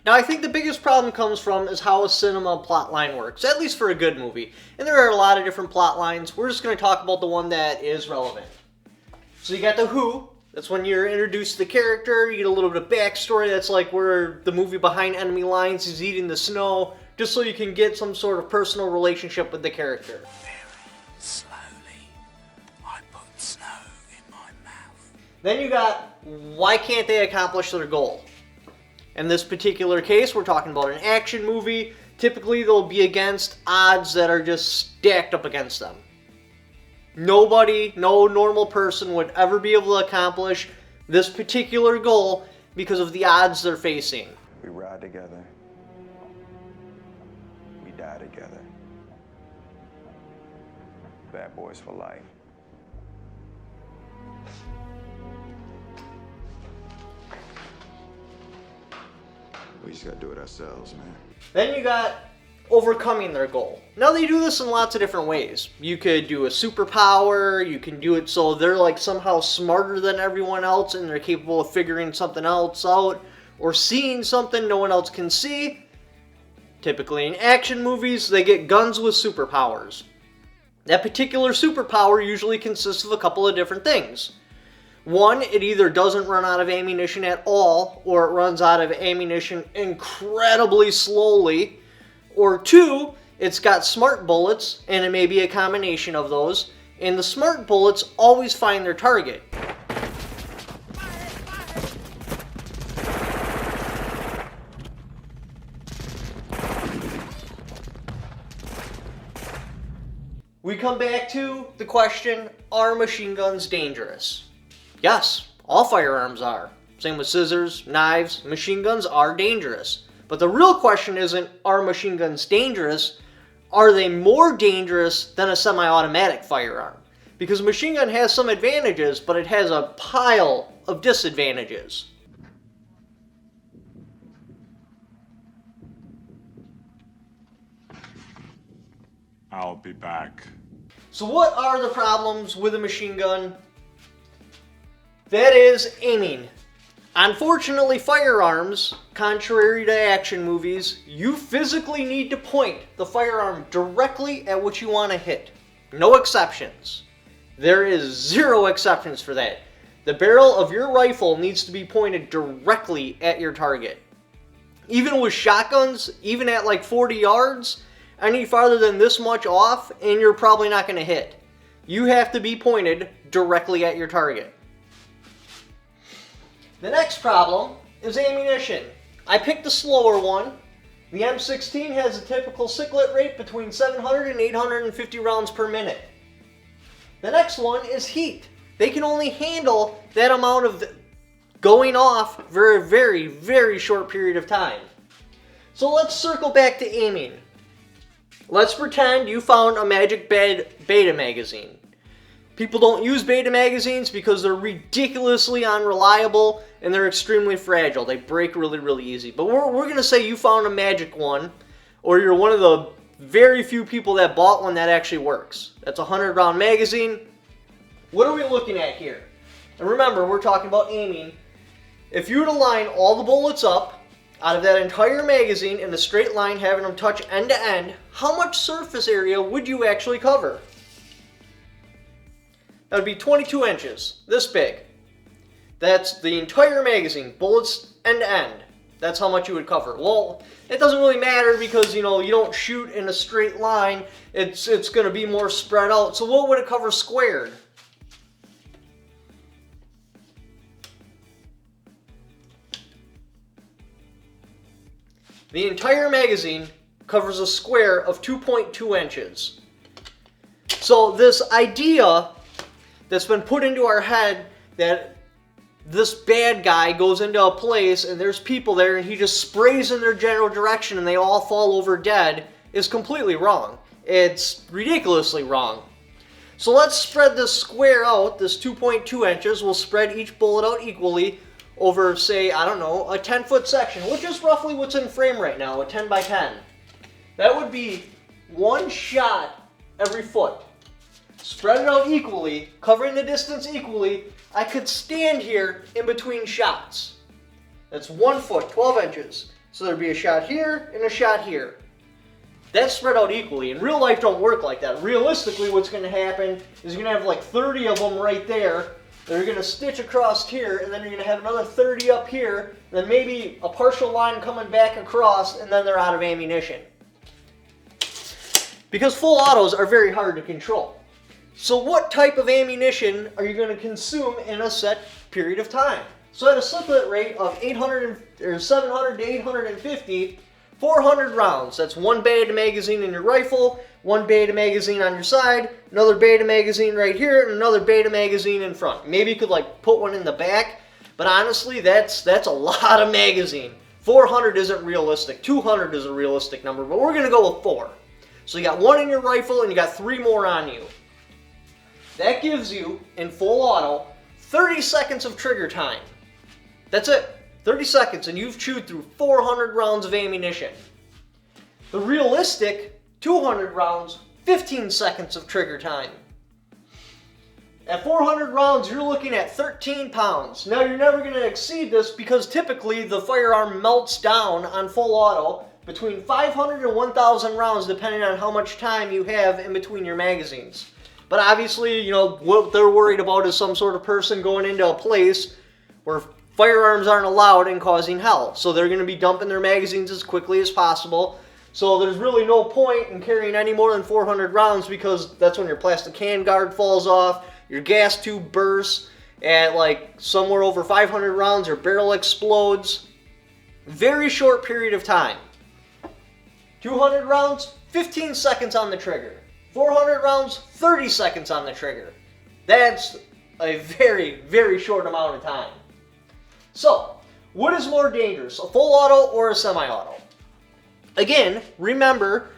Now, I think the biggest problem comes from is how a cinema plot line works, at least for a good movie. And there are a lot of different plot lines. We're just going to talk about the one that is relevant. So you got the Who. That's when you're introduced to the character. You get a little bit of backstory. That's like where the movie Behind Enemy Lines is eating the snow, just so you can get some sort of personal relationship with the character. Very slowly, I put snow in my mouth. Then you got, why can't they accomplish their goal? In this particular case, we're talking about an action movie. Typically, they'll be against odds that are just stacked up against them. Nobody, no normal person would ever be able to accomplish this particular goal because of the odds they're facing. We ride together. We die together. Bad boys for life. We just gotta do it ourselves, man. Then you got overcoming their goal. Now they do this in lots of different ways. You could do a superpower, you can do it so they're like somehow smarter than everyone else and they're capable of figuring something else out or seeing something no one else can see. Typically in action movies, they get guns with superpowers. That particular superpower usually consists of a couple of different things. One, it either doesn't run out of ammunition at all, or it runs out of ammunition incredibly slowly. Or two, it's got smart bullets, and it may be a combination of those. And the smart bullets always find their target. We come back to the question, are machine guns dangerous? Yes, all firearms are. Same with scissors, knives, machine guns are dangerous. But the real question isn't, are machine guns dangerous? Are they more dangerous than a semi-automatic firearm? Because a machine gun has some advantages, but it has a pile of disadvantages. I'll be back. So what are the problems with a machine gun? That is aiming. Unfortunately, firearms, contrary to action movies, you physically need to point the firearm directly at what you want to hit. No exceptions. There is zero exceptions for that. The barrel of your rifle needs to be pointed directly at your target. Even with shotguns, even at like 40 yards, any farther than this much off, and you're probably not going to hit. You have to be pointed directly at your target. The next problem is ammunition. I picked the slower one. The M16 has a typical cyclet rate between 700 and 850 rounds per minute. The next one is heat. They can only handle that amount of going off for a very, very short period of time. So let's circle back to aiming. Let's pretend you found a magic beta magazine. People don't use beta magazines because they're ridiculously unreliable and they're extremely fragile. They break really, really easy. But we're going to say you found a magic one, or you're one of the very few people that bought one that actually works. That's a 100-round magazine. What are we looking at here? And remember, we're talking about aiming. If you were to line all the bullets up out of that entire magazine in a straight line, having them touch end to end, how much surface area would you actually cover? That would be 22 inches, this big. That's the entire magazine, bullets end to end. That's how much you would cover. Well, it doesn't really matter because, you don't shoot in a straight line. It's going to be more spread out. So what would it cover squared? The entire magazine covers a square of 2.2 inches. So this idea that's been put into our head that this bad guy goes into a place and there's people there and he just sprays in their general direction and they all fall over dead is completely wrong. It's ridiculously wrong. So let's spread this square out, this 2.2 inches. We'll spread each bullet out equally over, say, I don't know, a 10-foot section, which is roughly what's in frame right now, a 10 by 10. That would be one shot every foot. Spread it out equally, covering the distance equally. I could stand here in between shots. That's 1 foot, 12 inches. So there'd be a shot here and a shot here. That's spread out equally. In real life, don't work like that. Realistically, what's going to happen is you're going to have like 30 of them right there. They're going to stitch across here, and then you're going to have another 30 up here, then maybe a partial line coming back across, and then they're out of ammunition. Because full autos are very hard to control. So what type of ammunition are you going to consume in a set period of time? So at a cyclet rate of 700 to 850, 400 rounds. That's one Beta magazine in your rifle, one Beta magazine on your side, another Beta magazine right here, and another Beta magazine in front. Maybe you could like put one in the back, but honestly, that's a lot of magazine. 400 isn't realistic. 200 is a realistic number, but we're gonna go with 4. So you got 1 in your rifle and you got 3 more on you. That gives you, in full auto, 30 seconds of trigger time. That's it. 30 seconds and you've chewed through 400 rounds of ammunition. The realistic 200 rounds, 15 seconds of trigger time. At 400 rounds, you're looking at 13 pounds. Now you're never going to exceed this because typically the firearm melts down on full auto between 500 and 1,000 rounds depending on how much time you have in between your magazines. But obviously, you know, what they're worried about is some sort of person going into a place where firearms aren't allowed and causing hell. So they're going to be dumping their magazines as quickly as possible. So there's really no point in carrying any more than 400 rounds because that's when your plastic handguard falls off, your gas tube bursts, at like somewhere over 500 rounds your barrel explodes. Very short period of time. 200 rounds, 15 seconds on the trigger. 400 rounds, 30 seconds on the trigger. That's a very, very short amount of time. So, what is more dangerous, a full auto or a semi-auto? Again, remember,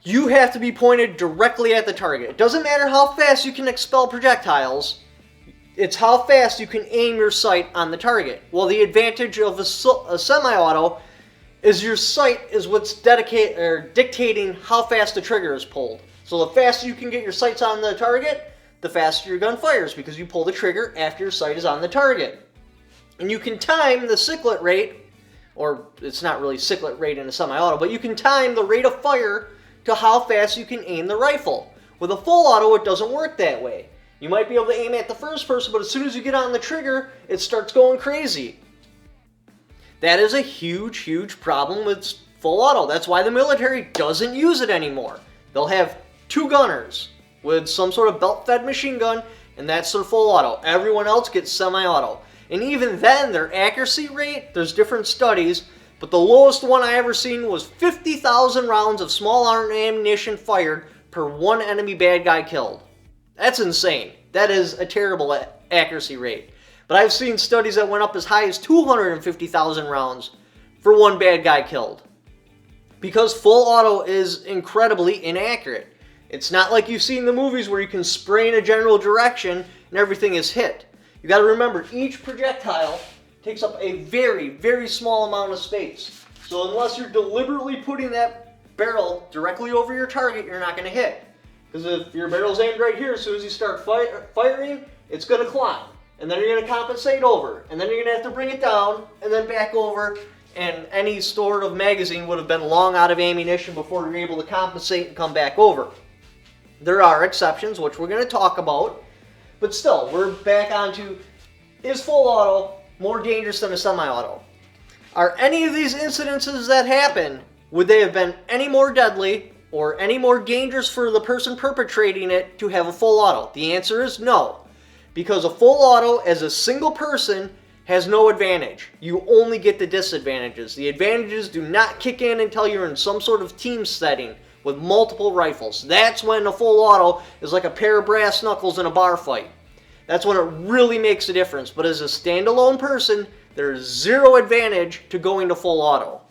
you have to be pointed directly at the target. It doesn't matter how fast you can expel projectiles, it's how fast you can aim your sight on the target. Well, the advantage of a semi-auto is your sight is what's dictating how fast the trigger is pulled. So the faster you can get your sights on the target, the faster your gun fires because you pull the trigger after your sight is on the target. And you can time the cyclet rate, or it's not really cyclet rate in a semi-auto, but you can time the rate of fire to how fast you can aim the rifle. With a full auto, it doesn't work that way. You might be able to aim at the first person, but as soon as you get on the trigger, it starts going crazy. That is a huge, huge problem with full auto. That's why the military doesn't use it anymore. They'll have 2 gunners with some sort of belt-fed machine gun, and that's their full auto. Everyone else gets semi-auto. And even then, their accuracy rate, there's different studies, but the lowest one I ever seen was 50,000 rounds of small arm ammunition fired per 1 enemy bad guy killed. That's insane. That is a terrible accuracy rate. But I've seen studies that went up as high as 250,000 rounds for 1 bad guy killed. Because full auto is incredibly inaccurate. It's not like you see in the movies where you can spray in a general direction and everything is hit. You got to remember, each projectile takes up a very, very small amount of space. So unless you're deliberately putting that barrel directly over your target, you're not going to hit. Because if your barrel's aimed right here, as soon as you start firing, it's going to climb. And then you're going to compensate over. And then you're going to have to bring it down, and then back over. And any sort of magazine would have been long out of ammunition before you're able to compensate and come back over. There are exceptions, which we're going to talk about. But still, we're back onto, is full auto more dangerous than a semi-auto? Are any of these incidences that happen, would they have been any more deadly or any more dangerous for the person perpetrating it to have a full auto? The answer is no. Because a full auto as a single person has no advantage. You only get the disadvantages. The advantages do not kick in until you're in some sort of team setting with multiple rifles. That's when a full auto is like a pair of brass knuckles in a bar fight. That's when it really makes a difference. But as a standalone person, there's zero advantage to going to full auto.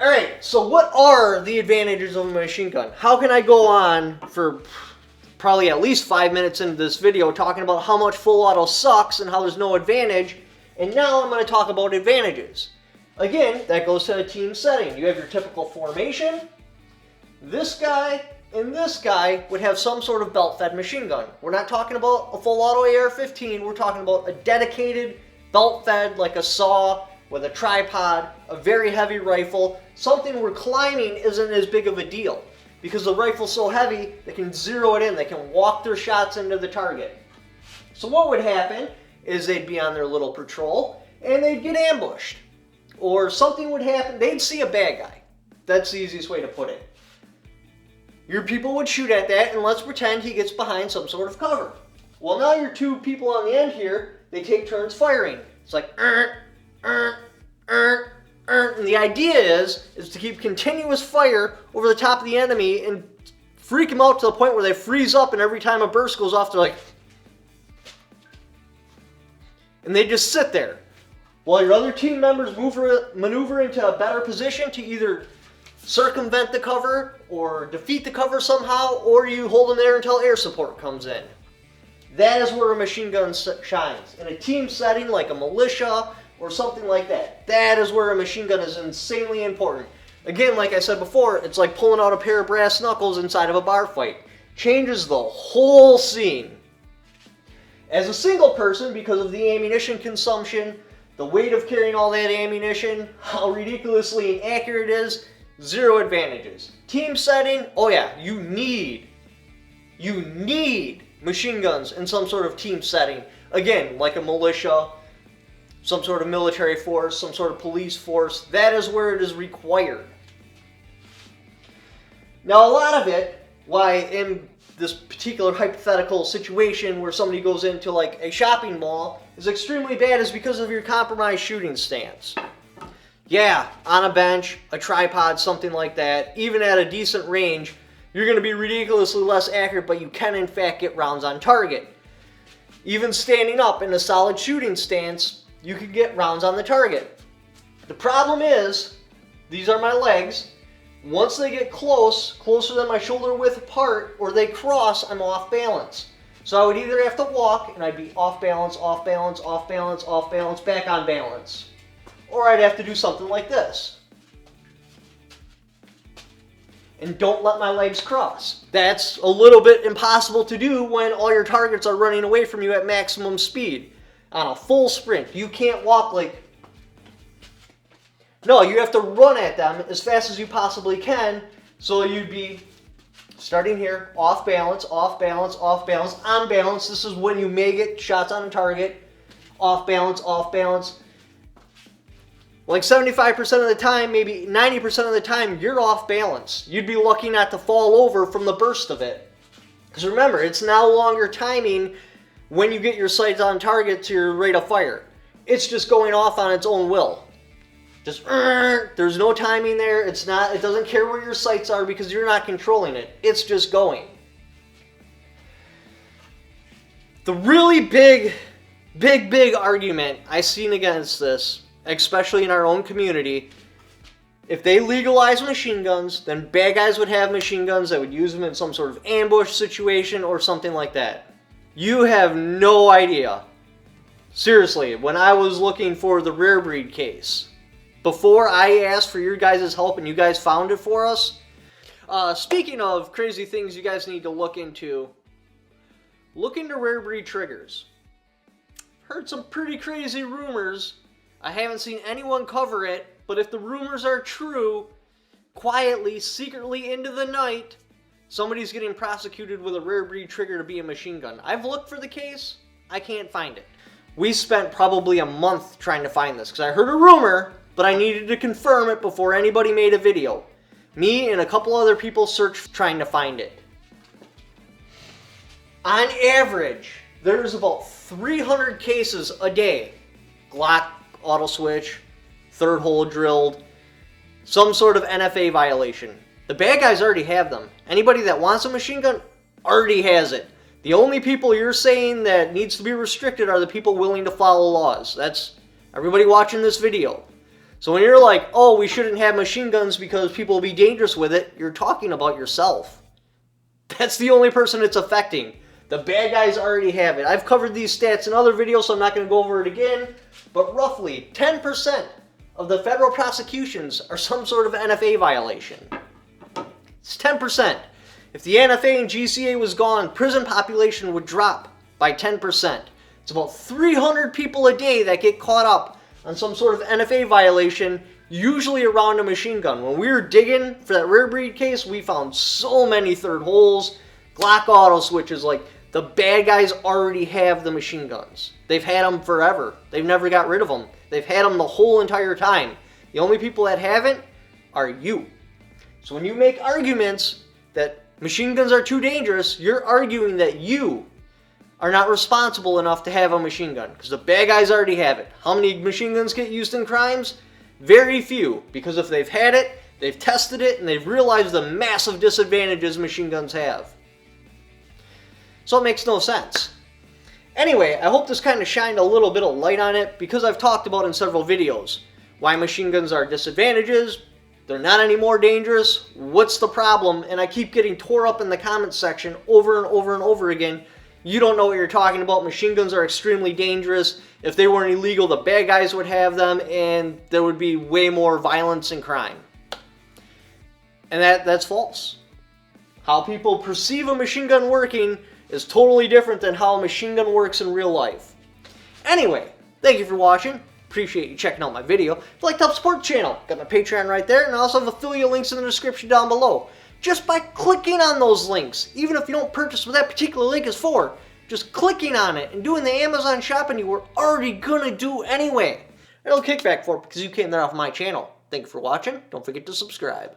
Alright, so what are the advantages of a machine gun? How can I go on for probably at least 5 minutes into this video talking about how much full auto sucks and how there's no advantage, and now I'm going to talk about advantages. Again, that goes to a team setting. You have your typical formation. This guy and this guy would have some sort of belt-fed machine gun. We're not talking about a full auto AR-15, we're talking about a dedicated belt-fed, like a SAW with a tripod, a very heavy rifle, something where climbing isn't as big of a deal. Because the rifle's so heavy, they can zero it in, they can walk their shots into the target. So what would happen is they'd be on their little patrol, and they'd get ambushed. Or something would happen, they'd see a bad guy. That's the easiest way to put it. Your people would shoot at that, and let's pretend he gets behind some sort of cover. Well, now your two people on the end here, they take turns firing. It's like, and the idea is to keep continuous fire over the top of the enemy and freak them out to the point where they freeze up, and every time a burst goes off, they're like, and they just sit there while your other team members maneuver into a better position to either circumvent the cover or defeat the cover somehow, or you hold them there until air support comes in. That is where a machine gun shines. In a team setting like a militia or something like that, that is where a machine gun is insanely important. Again, like I said before, it's like pulling out a pair of brass knuckles inside of a bar fight. Changes the whole scene. As a single person, because of the ammunition consumption, the weight of carrying all that ammunition, how ridiculously inaccurate it is, zero advantages. Team setting, oh yeah, you need machine guns in some sort of team setting. Again, like a militia, some sort of military force, some sort of police force. That is where it is required. Now, a lot of it, why in this particular hypothetical situation where somebody goes into like a shopping mall is extremely bad, is because of your compromised shooting stance. Yeah, on a bench, a tripod, something like that, even at a decent range, you're going to be ridiculously less accurate, but you can in fact get rounds on target. Even standing up in a solid shooting stance, you can get rounds on the target. The problem is, these are my legs. Once they get closer than my shoulder width apart, or they cross, I'm off balance. So I would either have to walk, and I'd be off balance, off balance, off balance, off balance, back on balance. Or I'd have to do something like this. And don't let my legs cross. That's a little bit impossible to do when all your targets are running away from you at maximum speed. On a full sprint, you can't walk like... No, you have to run at them as fast as you possibly can, so you'd be starting here, off balance, off balance, off balance, on balance. This is when you may get shots on a target. Off balance, off balance. Like 75% of the time, maybe 90% of the time, you're off balance. You'd be lucky not to fall over from the burst of it. Because remember, it's no longer timing when you get your sights on target to your rate of fire. It's just going off on its own will. Just, there's no timing there. It doesn't care where your sights are because you're not controlling it. It's just going. The really big argument I've seen against this, especially in our own community, if they legalize machine guns, then bad guys would have machine guns that would use them in some sort of ambush situation or something like that. You have no idea. Seriously, when I was looking for the rare breed case, before I asked for your guys' help and you guys found it for us, speaking of crazy things you guys need to look into rare breed triggers. Heard some pretty crazy rumors. I haven't seen anyone cover it, but if the rumors are true, quietly, secretly into the night, somebody's getting prosecuted with a rare breed trigger to be a machine gun. I've looked for the case. I can't find it. We spent probably a month trying to find this because I heard a rumor, but I needed to confirm it before anybody made a video. Me and a couple other people searched trying to find it. On average, there's about 300 cases a day. Glock, auto switch, third hole drilled, some sort of NFA violation. The bad guys already have them. Anybody that wants a machine gun already has it. The only people you're saying that needs to be restricted are the people willing to follow laws. That's everybody watching this video. So when you're like, oh, we shouldn't have machine guns because people will be dangerous with it, you're talking about yourself. That's the only person it's affecting. The bad guys already have it. I've covered these stats in other videos, so I'm not going to go over it again. But roughly 10% of the federal prosecutions are some sort of NFA violation. It's 10%. If the NFA and GCA was gone, prison population would drop by 10%. It's about 300 people a day that get caught up on some sort of NFA violation, usually around a machine gun. When we were digging for that rare breed case, we found so many third holes, Glock auto switches. Like, the bad guys already have the machine guns. They've had them forever. They've never got rid of them. They've had them the whole entire time. The only people that haven't are you. So when you make arguments that machine guns are too dangerous, you're arguing that you are not responsible enough to have a machine gun, because the bad guys already have it. How many machine guns get used in crimes? Very few, because if they've had it, they've tested it, and they've realized the massive disadvantages machine guns have. So it makes no sense. Anyway, I hope this kind of shined a little bit of light on it, because I've talked about in several videos why machine guns are disadvantages, they're not any more dangerous, what's the problem, and I keep getting tore up in the comments section over and over and over again. You don't know what you're talking about. Machine guns are extremely dangerous. If they weren't illegal, the bad guys would have them, and there would be way more violence and crime. And that's false. How people perceive a machine gun working is totally different than how a machine gun works in real life. Anyway, thank you for watching. Appreciate you checking out my video. If you'd like to help support the channel, got my Patreon right there, and I also have affiliate links in the description down below. Just by clicking on those links, even if you don't purchase what that particular link is for, just clicking on it and doing the Amazon shopping you were already gonna do anyway. It'll kick back for it because you came there off my channel. Thank you for watching. Don't forget to subscribe.